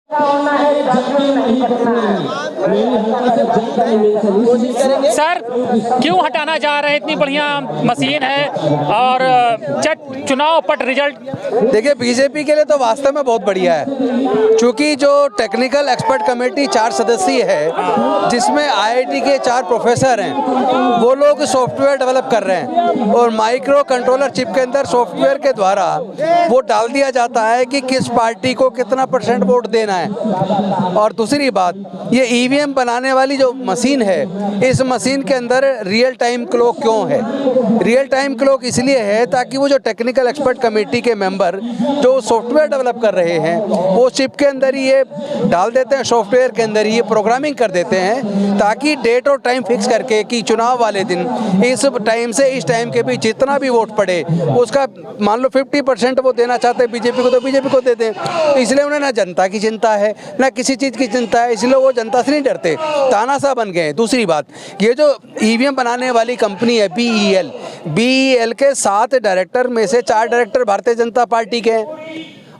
Sir क्यों हटाना चाह रहे हैं? इतनी बढ़िया मशीन है और चुनाव पट रिजल्ट। देखिए, बीजेपी के लिए तो वास्तव में बहुत बढ़िया है, क्योंकि जो टेक्निकल एक्सपर्ट कमेटी 4 सदस्यीय है, जिसमें आईआईटी के 4 प्रोफेसर हैं, वो लोग सॉफ्टवेयर डेवलप कर रहे हैं और माइक्रो कंट्रोलर चिप के अंदर सॉफ्टवेयर के द्वारा वो डाल दिया जाता है कि किस पार्टी को कितना % वोट देना है। और दूसरी बात, ये ईवीएम बनाने वाली जो मशीन है, इस मशीन के अंदर रियल टाइम क्लॉक क्यों है? रियल टाइम क्लॉक इसलिए है ताकि वो जो टेक्निकल एक्सपर्ट कमेटी के मेंबर जो सॉफ्टवेयर डेवलप कर रहे हैं, वो चिप के अंदर ही ये डाल देते हैं, सॉफ्टवेयर के अंदर ही ये प्रोग्रामिंग कर देते हैं, ताकि डेट और टाइम फिक्स करके कि चुनाव वाले दिन इस टाइम से इस टाइम के बीच जितना भी वोट पड़े, उसका मान लो 50% वो देना चाहते हैं बीजेपी को, तो बीजेपी को दे दें। इसलिए उन्हें ना जनता की चिंता है, ना किसी चीज़ की चिंता है, इसलिए वो जनता से नहीं डरते, तानाशाह बन गए। दूसरी बात, ये जो ईवीएम बनाने वाली कंपनी है BEL के 7 डायरेक्टर में से 4 डायरेक्टर भारतीय जनता पार्टी के हैं।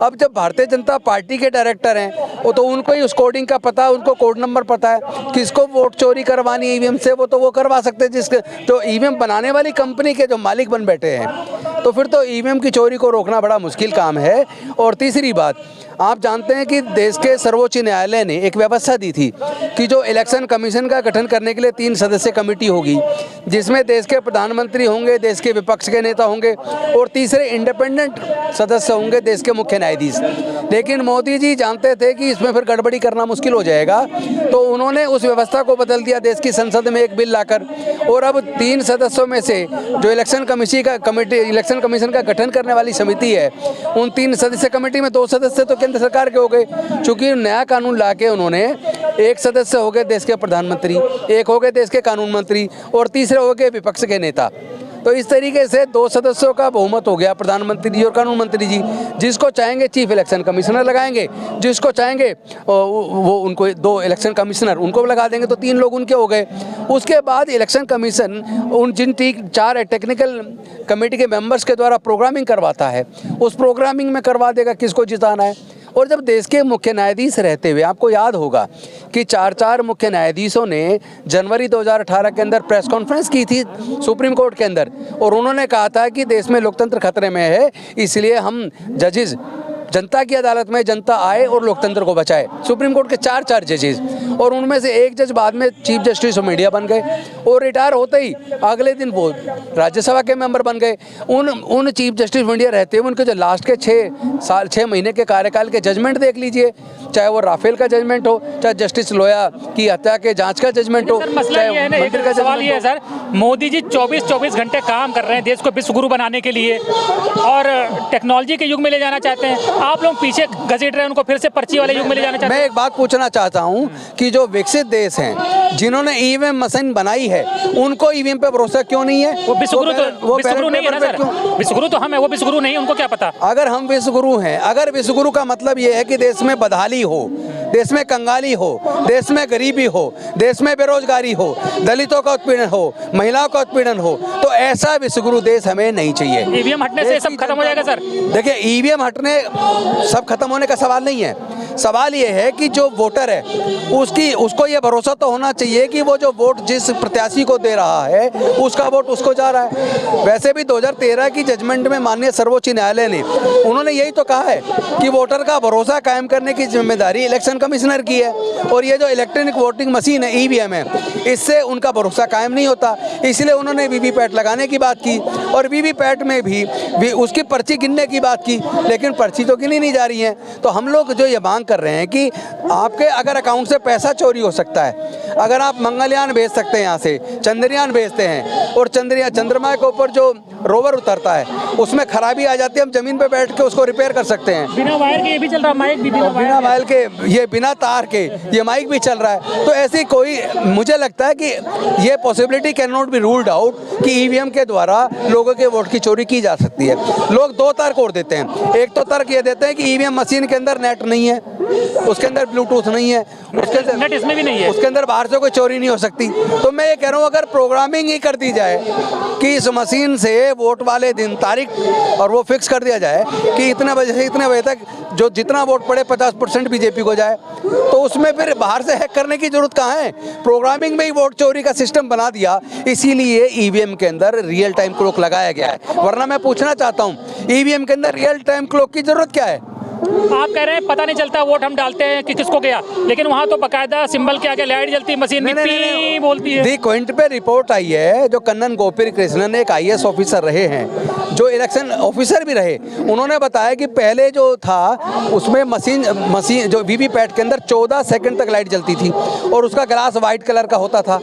अब जब भारतीय जनता पार्टी के डायरेक्टर हैं, वो तो उनको ही उस कोडिंग का पता है, उनको कोड नंबर पता है, किसको वोट चोरी करवानी ईवीएम से, वो करवा सकते हैं, जिसके जो ईवीएम बनाने वाली कंपनी के जो मालिक बन बैठे हैं। तो फिर तो ईवीएम की चोरी को रोकना बड़ा मुश्किल काम है। और तीसरी बात, आप जानते हैं कि देश के सर्वोच्च न्यायालय ने एक व्यवस्था दी थी कि जो इलेक्शन कमीशन का गठन करने के लिए 3 सदस्यीय कमेटी होगी, जिसमें देश के प्रधानमंत्री होंगे, देश के विपक्ष के नेता होंगे और तीसरे इंडिपेंडेंट सदस्य होंगे, देश के मुख्य न्यायाधीश। लेकिन मोदी जी जानते थे कि इसमें फिर गड़बड़ी करना मुश्किल हो जाएगा, तो उन्होंने उस व्यवस्था को बदल दिया देश की संसद में एक बिल लाकर, और अब 3 सदस्यों में से जो इलेक्शन कमीशन का गठन करने वाली समिति है, उन 3 सदस्य कमेटी में 2 सदस्य तो केंद्र सरकार के हो गए, चूंकि नया कानून लाके उन्होंने 1 सदस्य हो गए देश के प्रधानमंत्री, 1 हो गए देश के कानून मंत्री और तीसरे हो गए विपक्ष के नेता। तो इस तरीके से 2 सदस्यों का बहुमत हो गया, प्रधानमंत्री जी और कानून मंत्री जी। जिसको चाहेंगे चीफ इलेक्शन कमिश्नर लगाएंगे, जिसको चाहेंगे वो उनको 2 इलेक्शन कमिश्नर उनको लगा देंगे, तो 3 लोग उनके हो गए। उसके बाद इलेक्शन कमीशन उन जिन 4 टेक्निकल कमेटी के मेंबर्स के द्वारा प्रोग्रामिंग करवाता है, उस प्रोग्रामिंग में करवा देगा किसको जिताना है। और जब देश के मुख्य न्यायाधीश रहते हुए, आपको याद होगा कि 4 मुख्य न्यायाधीशों ने जनवरी 2018 के अंदर प्रेस कॉन्फ्रेंस की थी सुप्रीम कोर्ट के अंदर, और उन्होंने कहा था कि देश में लोकतंत्र खतरे में है, इसलिए हम जजेस जनता की अदालत में जनता आए और लोकतंत्र को बचाए। सुप्रीम कोर्ट के 4 जजेस, और उनमें से एक जज बाद में चीफ जस्टिस ऑफ इंडिया बन गए, और रिटायर होते ही अगले दिन वो राज्यसभा के मेंबर बन गए। उन चीफ जस्टिस ऑफ इंडिया रहते हुए उनके जो लास्ट के 6 महीने के कार्यकाल के जजमेंट देख लीजिए, चाहे वो राफेल का जजमेंट हो, चाहे जस्टिस लोया की हत्या के जांच का जजमेंट हो, चाहे मंदिर का सवाल ये है सर, मोदी जी 24 घंटे काम कर रहे हैं देश को विश्वगुरु बनाने के लिए और टेक्नोलॉजी के युग में ले जाना चाहते हैं। आप लोग पीछे घसीट रहे हैं उनको, फिर से पर्ची वाले युग में ले जाना चाहते हैं। मैं एक बात पूछना चाहता हूं कि जो विकसित देश हैं, जिन्होंने ईवीएम मशीन बनाई है, उनको ईवीएम पे भरोसा क्यों नहीं है? वो विश्वगुरु नहीं है ना सर, विश्वगुरु तो हम है, वो विश्वगुरु नहीं, उनको क्या पता? अगर हम विश्वगुरु हैं, अगर विश्वगुरु का मतलब ये है कि देश में बदहाली हो, देश में कंगाली हो, देश में गरीबी हो, देश में बेरोजगारी हो, दलितों का उत्पीड़न हो, महिलाओं का उत्पीड़न हो, तो ऐसा विश्वगुरु देश हमें नहीं चाहिए। ईवीएम हटने से सब खत्म हो जाएगा सर? देखिए, ईवीएम हटने सब खत्म होने का सवाल नहीं है। सवाल ये है कि जो वोटर है उसको ये भरोसा तो होना चाहिए कि वो जो वोट जिस प्रत्याशी को दे रहा है, उसका वोट उसको जा रहा है। वैसे भी 2013 की जजमेंट में माननीय सर्वोच्च न्यायालय ने उन्होंने यही तो कहा है कि वोटर का भरोसा कायम करने की जिम्मेदारी इलेक्शन कमिश्नर की है, और ये जो इलेक्ट्रॉनिक वोटिंग मशीन है ईवीएम है, इससे उनका भरोसा कायम नहीं होता। इसलिए उन्होंने वीवीपैट लगाने की बात की, और वीवीपैट में भी उसकी पर्ची गिनने की बात की, लेकिन पर्ची तो गिनी नहीं जा रही है। तो हम लोग जो ये मांग कर रहे हैं कि आपके अगर अकाउंट से पैसा चोरी हो सकता है, अगर आप मंगलयान भेज सकते हैं, यहाँ से चंद्रयान भेजते हैं, और चंद्रमा के ऊपर जो रोवर उतरता है उसमें खराबी आ जाती है, हम जमीन पे बैठ के उसको रिपेयर कर सकते हैं। बिना वायर के ये भी चल रहा है, माइक भी बिना वायर के, ये बिना तार के ये माइक भी चल रहा है। तो ऐसी कोई, मुझे लगता है कि ये possibility can not be ruled out कि ईवीएम के द्वारा लोगों के वोट की चोरी की जा सकती है। लोग 2 तर्क और देते हैं। एक तो तर्क ये देते हैं कि ईवीएम मशीन के अंदर नेट नहीं है, उसके अंदर ब्लूटूथ नहीं है, उसके अंदर नेट इसमें भी नहीं है, उसके अंदर बाहर से कोई चोरी नहीं हो सकती। तो मैं ये कह रहा हूँ अगर प्रोग्रामिंग ही कर दी जाए कि इस मशीन से वोट वाले दिन तारीख और वो फिक्स कर दिया जाए कि इतने बजे से इतने बजे तक जो जितना वोट पड़े 50% बीजेपी को जाए, तो उसमें फिर बाहर से हैक करने की जरूरत कहाँ है। प्रोग्रामिंग में ही वोट चोरी का सिस्टम बना दिया, इसीलिए ईवीएम के अंदर रियल टाइम क्लॉक लगाया गया है। वरना मैं पूछना चाहता हूँ ईवीएम के अंदर रियल टाइम क्लॉक की जरूरत क्या है? आप कह रहे हैं पता नहीं चलता वोट हम डालते हैं कि किसको गया, लेकिन वहाँ तो बकायदा सिंबल के आगे लाइट जलती है, मशीन भी बोलती है। दी क्विंट पे रिपोर्ट आई है, जो कन्नन गोपी कृष्णन एक IAS ऑफिसर रहे हैं, जो इलेक्शन ऑफिसर भी रहे, उन्होंने बताया कि पहले जो था उसमें मशीन जो वीवीपैट के अंदर 14 सेकंड तक लाइट जलती थी और उसका ग्लास वाइट कलर का होता था।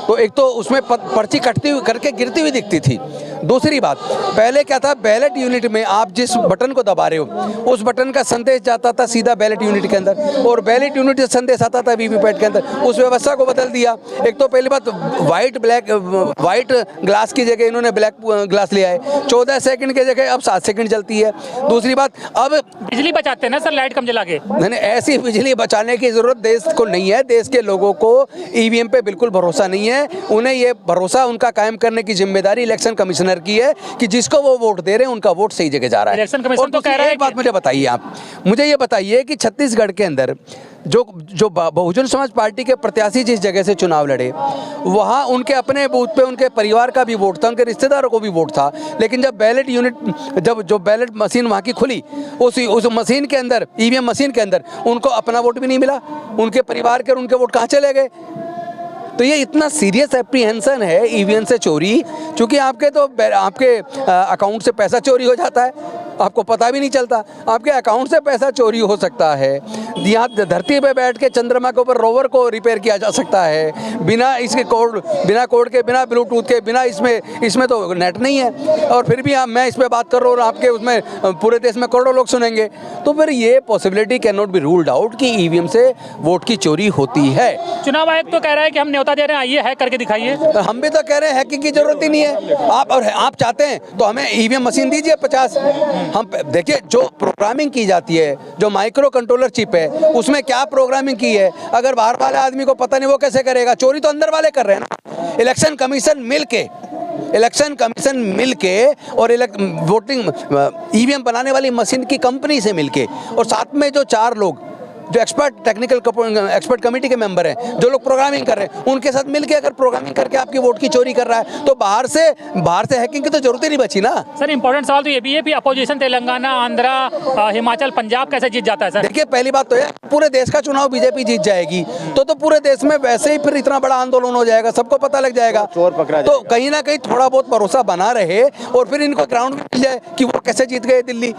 तो एक तो उसमें पर्ची कटती हुई करके गिरती हुई दिखती थी। दूसरी बात, पहले क्या था, बैलेट यूनिट में आप जिस बटन को दबा रहे हो उस बटन का संदेश जाता था सीधा बैलेट यूनिट के अंदर, और बैलेट यूनिट से संदेश आता था वीवीपैट के अंदर। उस व्यवस्था को बदल दिया। एक तो पहली बात, वाइट ग्लास की जगह इन्होंने ब्लैक ग्लास लिया है, 14 सेकंड की जगह अब 7 सेकंड चलती है। दूसरी बात, अब बिजली बचाते हैं ना सर, लाइट कम जला के। नहीं, ऐसी बिजली बचाने की जरूरत देश को नहीं है। देश के लोगों को ईवीएम पे बिल्कुल भरोसा नहीं है। उन्हें ये भरोसा उनका कायम करने की जिम्मेदारी इलेक्शन कमिश्नर की है कि जिसको वो वोट दे रहे हैं उनका वोट सही जगह जा रहा है। इलेक्शन कमीशन तो कह रहा है। एक बात मुझे बताइए, आप मुझे ये बताइए कि छत्तीसगढ़ के अंदर जो बहुजन समाज पार्टी के प्रत्याशी जिस जगह से चुनाव लड़े, वहाँ उनके अपने बूथ पे उनके परिवार का भी वोट था, उनके रिश्तेदारों को भी वोट था, लेकिन जब बैलेट यूनिट जो बैलेट मशीन वहाँ की खुली, उस मशीन के अंदर, ईवीएम मशीन के अंदर उनको अपना वोट भी नहीं मिला, उनके परिवार के और उनके वोट कहाँ चले गए। तो ये इतना सीरियस एप्रीहेंशन है ईवीएम से चोरी, क्योंकि आपके अकाउंट से पैसा चोरी हो जाता है, आपको पता भी नहीं चलता। आपके अकाउंट से पैसा चोरी हो सकता है, यहाँ धरती पे बैठ के चंद्रमा के ऊपर रोवर को रिपेयर किया जा सकता है बिना कोड के, बिना ब्लूटूथ के, बिना इसमें तो नेट नहीं है, और फिर भी मैं इस पर बात कर रहा हूँ और आपके उसमें पूरे देश में करोड़ों लोग सुनेंगे। तो फिर ये possibility can not be ruled out कि ईवीएम से वोट की चोरी होती है। चुनाव आयोग तो कह रहा है कि हम न्योता दे रहे हैं, आइए हैक करके दिखाइए। हम भी तो कह रहे हैं हैकिंग की जरूरत ही नहीं है। आप चाहते हैं तो हमें ईवीएम मशीन दीजिए 50। हम देखिए, जो प्रोग्रामिंग की जाती है, जो माइक्रो कंट्रोलर चिप है, उसमें क्या प्रोग्रामिंग की है, अगर बाहर वाले आदमी को पता नहीं वो कैसे करेगा। चोरी तो अंदर वाले कर रहे हैं ना। इलेक्शन कमीशन मिल के और वोटिंग ईवीएम बनाने वाली मशीन की कंपनी से मिल के, और साथ में जो 4 लोग जो एक्सपर्ट कमेटी के मेंबर हैं, जो लोग प्रोग्रामिंग कर रहे हैं, उनके साथ मिलके अगर प्रोग्रामिंग करके आपकी वोट की चोरी कर रहा है तो बाहर से हैकिंग की तो जरूरत ही नहीं बची ना। सर इंपॉर्टेंट सवाल तो ये भी है कि अपोजिशन तेलंगाना, आंध्रा, हिमाचल, पंजाब कैसे जीत जाता है सर? देखिए, पहली बात तो है पूरे देश का चुनाव बीजेपी जीत जाएगी तो पूरे देश में वैसे ही फिर इतना बड़ा आंदोलन हो जाएगा, सबको पता लग जाएगा, चोर पकड़ा जाएगा। तो कहीं ना कहीं थोड़ा बहुत भरोसा बना रहे और फिर इनको ग्राउंड में मिल जाए कि वो कैसे जीत गए दिल्ली,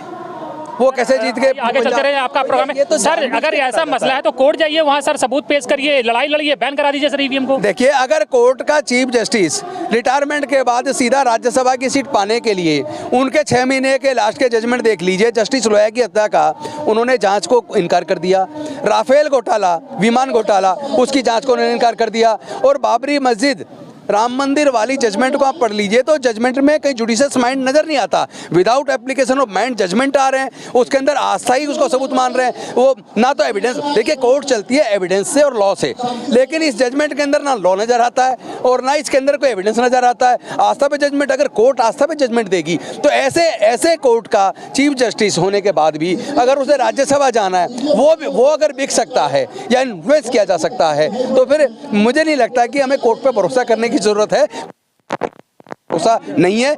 वो कैसे जीत गए। आगे चलते रहे आपका प्रोग्राम है। तो सर अगर ऐसा मसला है तो कोर्ट जाइए, वहाँ सर सबूत पेश करिए, लड़ाई लड़िए, बैन करा दीजिए सर ईवीएम को। देखिए, अगर कोर्ट का चीफ जस्टिस रिटायरमेंट के बाद सीधा राज्यसभा की सीट पाने के लिए उनके 6 महीने के लास्ट के जजमेंट देख लीजिए। जस्टिस लोया की हत्या का उन्होंने जांच को इनकार कर दिया, राफेल घोटाला, विमान घोटाला, उसकी जांच को उन्होंने इनकार कर दिया, और बाबरी मस्जिद, राम मंदिर वाली जजमेंट को आप पढ़ लीजिए तो जजमेंट में कहीं जुडिशियस माइंड नजर नहीं आता। Without application of mind judgement आ रहे हैं, उसके अंदर आस्थाई उसको सबूत मान रहे हैं। वो ना तो एविडेंस, देखिए कोर्ट चलती है एविडेंस से और लॉ से, लेकिन इस जजमेंट के अंदर ना लॉ नजर आता है और ना इसके अंदर कोई एविडेंस नजर आता है। आस्था पे जजमेंट, अगर कोर्ट आस्था पे जजमेंट देगी तो ऐसे कोर्ट का चीफ जस्टिस होने के बाद भी अगर उसे राज्यसभा जाना है, वो अगर बिक सकता है या इन्फ्लुएंस किया जा सकता है, तो फिर मुझे नहीं लगता कि हमें कोर्ट पे भरोसा करने की जरूरत है। भरोसा नहीं है,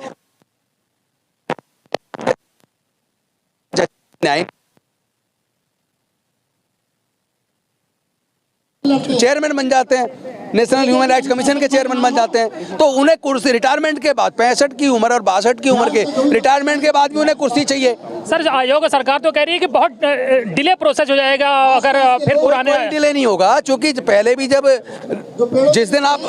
चेयरमैन बन जाते हैं, नेशनल ह्यूमन राइट्स कमीशन के चेयरमैन बन जाते हैं, तो उन्हें कुर्सी रिटायरमेंट के बाद 65 की उम्र और 62 की उम्र के रिटायरमेंट के बाद भी उन्हें कुर्सी चाहिए। सर आयोग सरकार तो कह रही है कि बहुत डिले प्रोसेस हो जाएगा अगर फिर पुराने। डिले नहीं होगा, क्योंकि पहले भी जिस दिन आप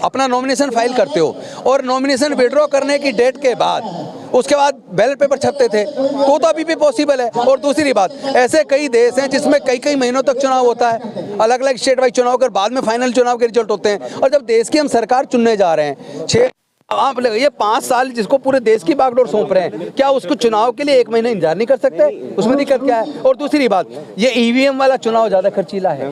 अपना नॉमिनेशन फाइल करते हो और नॉमिनेशन विड्रॉ करने की डेट के बाद उसके बाद बैलेट पेपर छपते थे, तो अभी भी पॉसिबल है। और दूसरी बात, ऐसे कई देश हैं जिसमें कई महीनों तक चुनाव होता है, अलग अलग स्टेट वाइज चुनाव कर बाद में फाइनल चुनाव के रिजल्ट होते हैं। और जब देश की हम सरकार चुनने जा रहे हैं, आप ये 5 साल जिसको पूरे देश की बागडोर सौंप रहे हैं, क्या उसको चुनाव के लिए 1 महीना इंतजार नहीं कर सकते? उसमें दिक्कत क्या है? और दूसरी बात, ये ईवीएम वाला चुनाव ज्यादा खर्चीला है,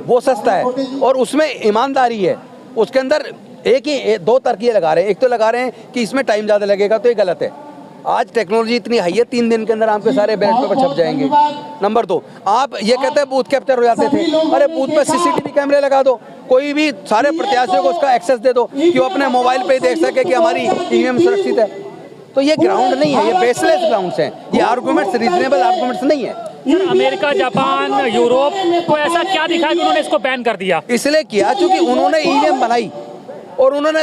वो सस्ता है और उसमें ईमानदारी है। उसके अंदर एक ही 2 तरकीब लगा रहे हैं। एक तो लगा रहे हैं कि इसमें टाइम ज़्यादा लगेगा, तो ये गलत है। आज टेक्नोलॉजी इतनी हाई है, 3 दिन के अंदर आपके सारे बैलेट पेपर छप जाएंगे। नंबर 2, आप ये कहते हैं बूथ कैप्चर हो जाते थे, अरे बूथ पे सीसीटीवी कैमरे लगा दो, कोई भी सारे प्रत्याशियों को उसका एक्सेस दे दो कि वो अपने मोबाइल पे ही देख सके कि हमारी ईवीएम सुरक्षित है। तो ये ग्राउंड नहीं है, ये बेसलेस ग्राउंड्स हैं, ये आर्गूमेंट्स रीजनेबल आर्गूमेंट्स नहीं है। अमेरिका, जापान, यूरोप को ऐसा क्या दिखा कि उन्होंने इसको बैन कर दिया? इसलिए किया क्योंकि उन्होंने ईवीएम बनाई और उन्होंने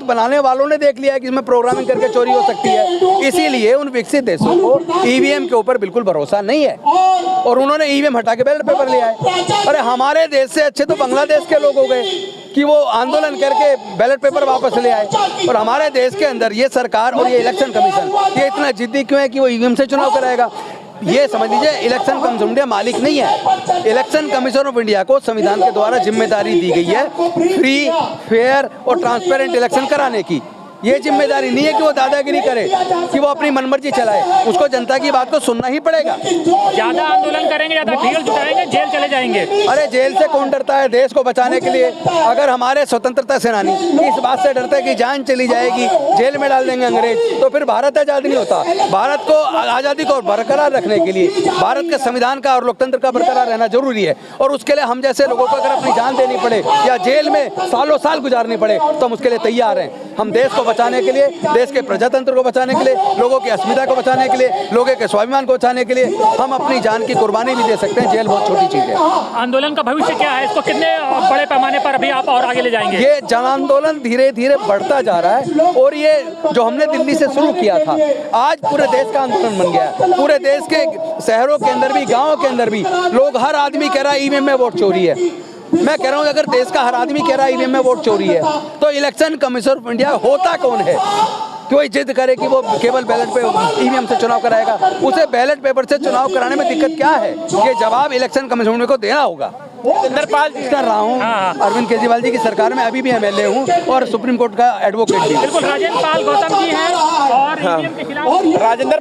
बनाने वालों ने देख लिया है कि इसमें प्रोग्रामिंग करके चोरी हो सकती है। इसीलिए उन विकसित देशों को ईवीएम के ऊपर बिल्कुल भरोसा नहीं है और उन्होंने ईवीएम हटा के बैलेट पेपर ले आए। अरे हमारे देश से अच्छे तो बांग्लादेश के लोग हो गए कि वो आंदोलन करके बैलेट पेपर वापस ले आए। और हमारे देश के अंदर ये सरकार और ये इलेक्शन कमीशन ये इतना जिद्दी क्यों है कि वो ईवीएम से चुनाव कराएगा? ये समझ लीजिए, इलेक्शन कमीशन ऑफ इंडिया मालिक नहीं है। इलेक्शन कमीशन ऑफ इंडिया को संविधान के द्वारा जिम्मेदारी दी गई है फ्री, फेयर और ट्रांसपेरेंट इलेक्शन कराने की। ये जिम्मेदारी नहीं है कि वो दादागिरी करे, कि वो अपनी मनमर्जी चलाए। उसको जनता की बात को सुनना ही पड़ेगा। ज्यादा आंदोलन करेंगे, ज्यादा भीड़ जुटाएंगे, जेल चले जाएंगे। अरे जेल से कौन डरता है देश को बचाने के लिए? अगर हमारे स्वतंत्रता सेनानी इस बात से डरते हैं कि जान चली जाएगी, जेल में डाल देंगे अंग्रेज, तो फिर भारत आज़ाद नहीं होता। भारत को आज़ादी को बरकरार रखने के लिए भारत के संविधान का और लोकतंत्र का बरकरार रहना जरूरी है। और उसके लिए हम जैसे लोगों को अगर अपनी जान देनी पड़े या जेल में सालों साल गुजारनी पड़े तो हम उसके लिए तैयार हैं। हम देश को बचाने के लिए, देश के प्रजातंत्र को बचाने के लिए, लोगों की अस्मिता को बचाने के लिए, लोगों के स्वाभिमान को बचाने के लिए हम अपनी जान की कुर्बानी भी दे सकते हैं। जेल बहुत छोटी चीज है। आंदोलन का भविष्य क्या है? इसको कितने बड़े पैमाने पर अभी आप और आगे ले जाएंगे? ये जन आंदोलन धीरे धीरे बढ़ता जा रहा है और ये जो हमने दिल्ली से शुरू किया था आज पूरे देश का आंदोलन बन गया है। पूरे देश के शहरों के अंदर भी, गाँव के अंदर भी लोग, हर आदमी कह रहा है ईवीएम में वोट चोरी है। मैं कह रहा हूँ अगर देश का हर आदमी कह रहा है ईवीएम में वोट चोरी है तो इलेक्शन कमीशन ऑफ इंडिया होता कौन है? कोई जिद करे कि वो केवल बैलेट पे ईवीएम से चुनाव कराएगा? उसे बैलेट पेपर से चुनाव कराने में दिक्कत क्या है? ये जवाब इलेक्शन कमीशन को देना होगा। राजेंद्र जी कर रहा हूँ, अरविंद केजरीवाल जी की सरकार में अभी भी एमएलए हूँ और सुप्रीम कोर्ट का एडवोकेट भी। बिल्कुल, राजेंद्र पाल गौतम जी हैं और ईवीएम के खिलाफ। राजेंद्र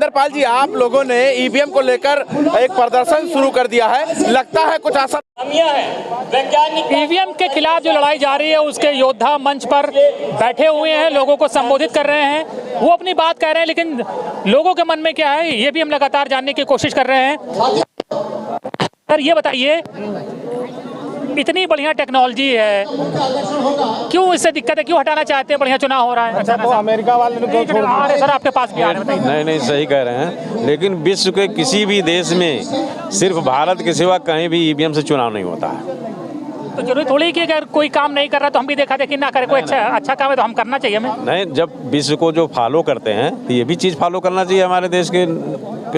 पाल जी, आप लोगों ने ईवीएम को लेकर एक प्रदर्शन शुरू कर दिया है, लगता है कुछ आशा है? ईवीएम के खिलाफ जो लड़ाई जा रही है उसके योद्धा मंच पर बैठे हुए हैं, लोगों को संबोधित कर रहे हैं, वो अपनी बात कह रहे हैं, लेकिन लोगों के मन में क्या है ये भी हम लगातार जानने की कोशिश कर रहे हैं। सर ये बताइए, इतनी बढ़िया टेक्नोलॉजी है, क्यों इससे दिक्कत है? क्यों हटाना चाहते हैं? बढ़िया चुनाव हो रहा है। अच्छा, तो अमेरिका वाले ने क्यों छोड़ दिया? सर आपके पास भी आ रहे हैं। नहीं, सही कह रहे हैं, लेकिन विश्व के किसी भी देश में सिर्फ भारत के सिवा कहीं भी ईवीएम से चुनाव नहीं होता है। तो जरूरी थोड़ी कि अगर कोई काम नहीं कर रहा तो हम भी देखा देखी ना करें। कोई अच्छा काम है तो हम करना चाहिए हमें। नहीं, जब विश्व को जो फॉलो करते हैं तो ये भी चीज़ फॉलो करना चाहिए हमारे देश के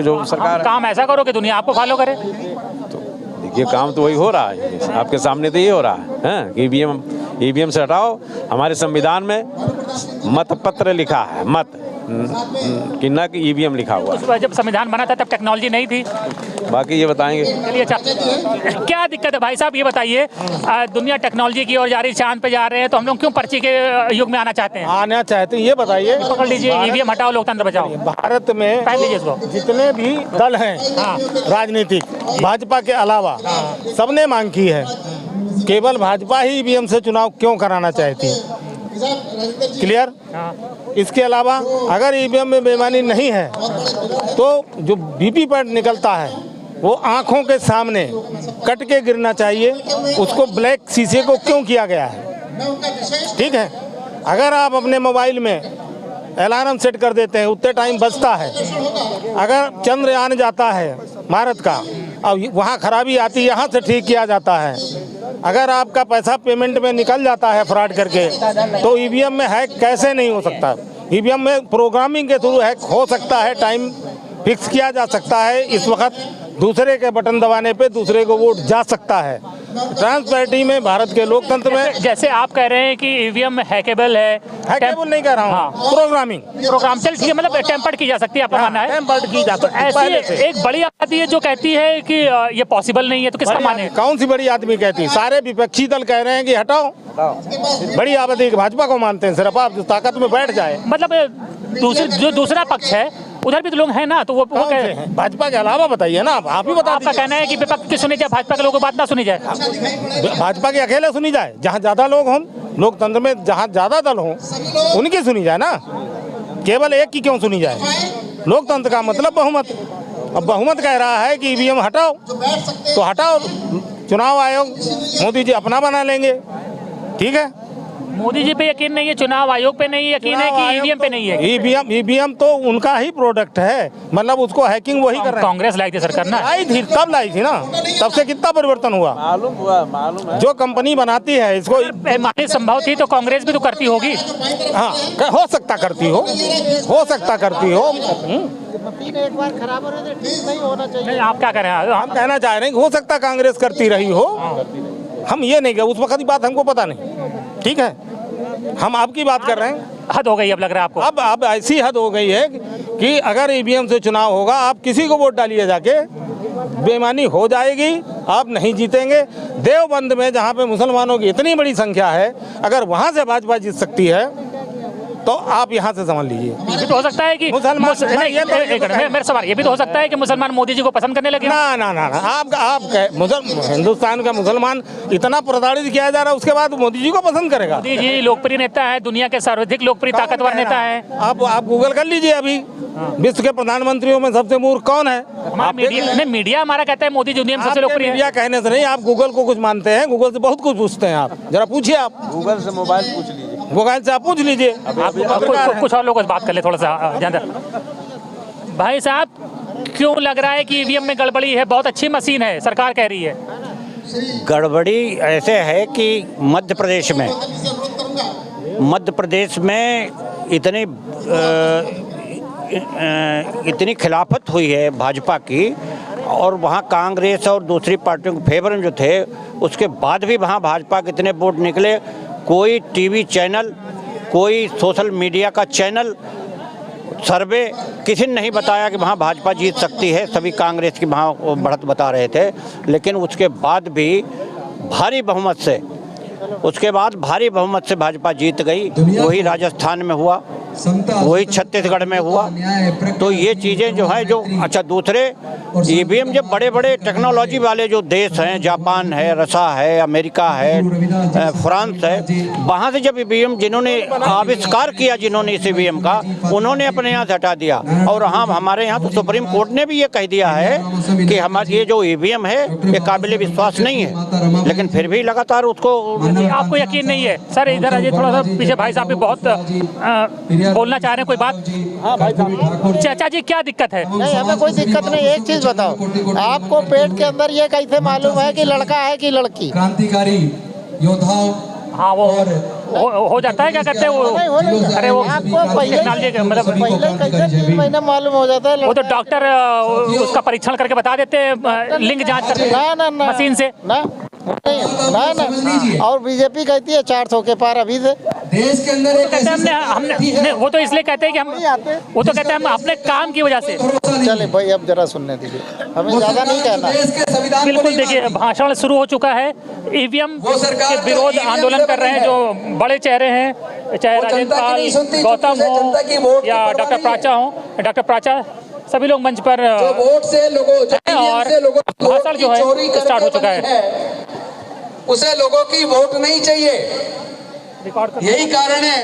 जो सरकार है। काम ऐसा करो कि दुनिया आपको फॉलो करे। तो देखिए, काम तो वही हो रहा है, आपके सामने तो ये हो रहा है कि ईवीएम से हटाओ। हमारे संविधान में मत पत्र लिखा है, मत कि ना कि ईवीएम लिखा हुआ। जब संविधान बना था तब टेक्नोलॉजी नहीं थी। बाकी ये बताएंगे। चलिए, अच्छा क्या दिक्कत है भाई साहब ये बताइए? दुनिया टेक्नोलॉजी की ओर जा रही, चांद पे जा रहे हैं, तो हम लोग क्यों पर्ची के युग में आना चाहते हैं? आना चाहते हैं, ये बताइए। पकड़ लीजिए, ईवीएम हटाओ, लोकतंत्र बचाओ। भारत में जितने भी दल हैं राजनीतिक, भाजपा के अलावा सबने मांग की है, केवल भाजपा ही ईवीएम से चुनाव क्यों कराना चाहती है? क्लियर? इसके अलावा अगर ईवीएम में बेईमानी नहीं है तो जो वीवीपैट निकलता है वो आंखों के सामने कट के गिरना चाहिए। उसको ब्लैक शीशे को क्यों किया गया है? ठीक है, अगर आप अपने मोबाइल में अलार्म सेट कर देते हैं, उतने टाइम बचता है। अगर चंद्रयान जाता है भारत का, अब वहाँ खराबी आती है, यहाँ से ठीक किया जाता है। अगर आपका पैसा पेमेंट में निकल जाता है फ्रॉड करके, तो ईवीएम में हैक कैसे नहीं हो सकता? ईवीएम में प्रोग्रामिंग के थ्रू हैक हो सकता है, टाइम फिक्स किया जा सकता है। इस वक्त दूसरे के बटन दबाने पे दूसरे को वोट जा सकता है। ट्रांसपेरेंटी में, भारत के लोकतंत्र में। जैसे आप कह रहे हैं कि ईवीएम हैकेबल है, हैकेबल नहीं कह रहा हूँ, हाँ। प्रोग्राम चल ठीक है, मतलब टेम्पर्ड की जा सकती है, आपका मानना है? टेम्पर्ड की जा सकती है पहले ऐसी से। एक बड़ी आबादी है जो कहती है कि ये पॉसिबल नहीं है, तो किसका माने? कौन सी बड़ी आदमी कहती है? सारे विपक्षी दल कह रहे हैं कि हटाओ। बड़ी आबादी भाजपा को मानते हैं, सिर्फ आप जो ताकत में बैठ जाए। मतलब जो दूसरा पक्ष है उधर भी तो लोग हैं ना, तो वो भाजपा के अलावा बताइए ना, आप ही बता आपका दीजिए। कहना है कि विपक्ष की सुनी जाए, भाजपा के लोगों की बात ना सुनी जाए? भाजपा के अकेले सुनी जाए, जहाँ ज्यादा लोग हों लोकतंत्र में, जहाँ ज्यादा दल हों उनकी सुनी जाए ना, केवल एक की क्यों सुनी जाए? लोकतंत्र का मतलब बहुमत। अब बहुमत कह रहा है कि ईवीएम हटाओ, तो हटाओ। चुनाव आयोग मोदी जी अपना बना लेंगे, ठीक है। मोदी जी पे यकीन नहीं है, चुनाव आयोग पे नहीं यकीन है कि ईवीएम पे नहीं है? ईवीएम तो उनका ही प्रोडक्ट है, मतलब उसको हैकिंग वही कर रहे हैं। कांग्रेस लाई थी सरकार ना, लाई थी, तब लाई थी ना, तब से कितना परिवर्तन हुआ? मालूम है। जो कंपनी बनाती है इसको, मानी संभव थी तो कांग्रेस भी तो करती होगी। हाँ हो सकता करती हो सकता करती हो। एक बार खराब हो रहे थे, ठीक नहीं होना चाहिए। नहीं, आप क्या कह रहे हैं? हम कहना चाह रहे हैं कि हो सकता कांग्रेस करती रही हो, हम ये नहीं कह, उस वक्त की बात हमको पता नहीं, ठीक है। हम आपकी बात कर रहे हैं। हद हो गई अब लग रहा है आपको? अब ऐसी हद हो गई है कि अगर ईवीएम से चुनाव होगा, आप किसी को वोट डालिए जाके, बेईमानी हो जाएगी, आप नहीं जीतेंगे। देवबंद में जहाँ पे मुसलमानों की इतनी बड़ी संख्या है, अगर वहाँ से भाजपा जीत सकती है तो आप यहाँ से समझ लीजिए। ये भी तो हो सकता है कि मेरा सवाल ये भी तो हो सकता है कि मुसलमान मोदी जी को पसंद करने लगे। ना आप हिंदुस्तान का मुसलमान इतना प्रताड़ित किया जा रहा है, उसके बाद मोदी जी को पसंद करेगा? मोदी जी लोकप्रिय नेता है, दुनिया के सर्वाधिक लोकप्रिय ताकतवर नेता है। आप गूगल कर लीजिए, अभी विश्व के प्रधानमंत्रियों में सबसे मूर्ख कौन है? मीडिया हमारा कहता है मोदी जी दुनिया में सबसे लोकप्रिय है। मीडिया कहने से नहीं, आप गूगल को कुछ मानते हैं, गूगल से बहुत कुछ पूछते हैं। आप जरा पूछिए, आप गूगल से मोबाइल पूछ लीजिए, मोबाइल से आप पूछ लीजिए। कुछ और लोगों से बात कर ले थोड़ा सा ज्यादा। भाई साहब, क्यों लग रहा है कि ईवीएम में गड़बड़ी है? बहुत अच्छी मशीन है, सरकार कह रही है। गड़बड़ी ऐसे है कि मध्य प्रदेश में इतनी खिलाफत हुई है भाजपा की, और वहाँ कांग्रेस और दूसरी पार्टियों के फेवर में जो थे, उसके बाद भी वहाँ भाजपा के इतने वोट निकले। कोई टीवी चैनल, कोई सोशल मीडिया का चैनल, सर्वे किसी ने नहीं बताया कि वहाँ भाजपा जीत सकती है। सभी कांग्रेस की वहाँ बढ़त बता रहे थे, लेकिन उसके बाद भी भारी बहुमत से भाजपा जीत गई। वही राजस्थान में हुआ, वही छत्तीसगढ़ में हुआ। तो ये चीज़ें जो हैं, जो अच्छा दूसरे ईवीएम जब बड़े बड़े टेक्नोलॉजी वाले जो देश हैं, जापान है, रसा है, अमेरिका है, फ्रांस है, वहाँ से जब ईवीएम जिन्होंने आविष्कार किया, जिन्होंने इस ईवीएम का, उन्होंने अपने यहाँ से हटा दिया। और हाँ, हमारे यहाँ तो सुप्रीम कोर्ट ने भी ये कह दिया है कि हमारे ये जो ईवीएम है ये काबिल विश्वास नहीं है, लेकिन फिर भी लगातार उसको। आपको यकीन नहीं है? सर इधर आइए थोड़ा सा पीछे, भाई साहब भी बहुत बोलना चाह रहे हैं, कोई बात? हाँ भाई साहब। चाचा जी, क्या दिक्कत है? नहीं, हमें कोई दिक्कत नहीं। एक चीज बताओ, आपको पेट के अंदर ये कैसे मालूम है कि लड़का है कि लड़की? क्रांतिकारी योद्धाओं, हाँ वो हो जाता है, क्या कहते हैं वो? अरे वो आपको पहले मतलब कैसे 3 महीने मालूम हो जाता है? वो तो डॉक्टर उसका परीक्षण करके बता देते हैं, लिंग जांच करके ना मशीन से। ना। और बीजेपी कहती है 400 के पार अभी से। देश के अंदर एक हमने वो तो इसलिए कहते हैं कि हम, वो तो कहते हैं हम अपने काम की वजह से। चले भाई, अब जरा सुनने दीजिए, हमें ज्यादा नहीं कहना। बिल्कुल, देखिए भाषण शुरू हो चुका है। ईवीएम के विरोध आंदोलन कर रहे हैं जो बड़े चेहरे हैं, चाहे राजेंद्र पाल, गौतम हो या डॉक्टर प्राचा हो। डॉक्टर प्राचा, सभी लोग मंच पर वोट से लोगों, और भाषण जो है स्टार्ट हो चुका है। उसे लोगों की वोट नहीं चाहिए, यही कारण है।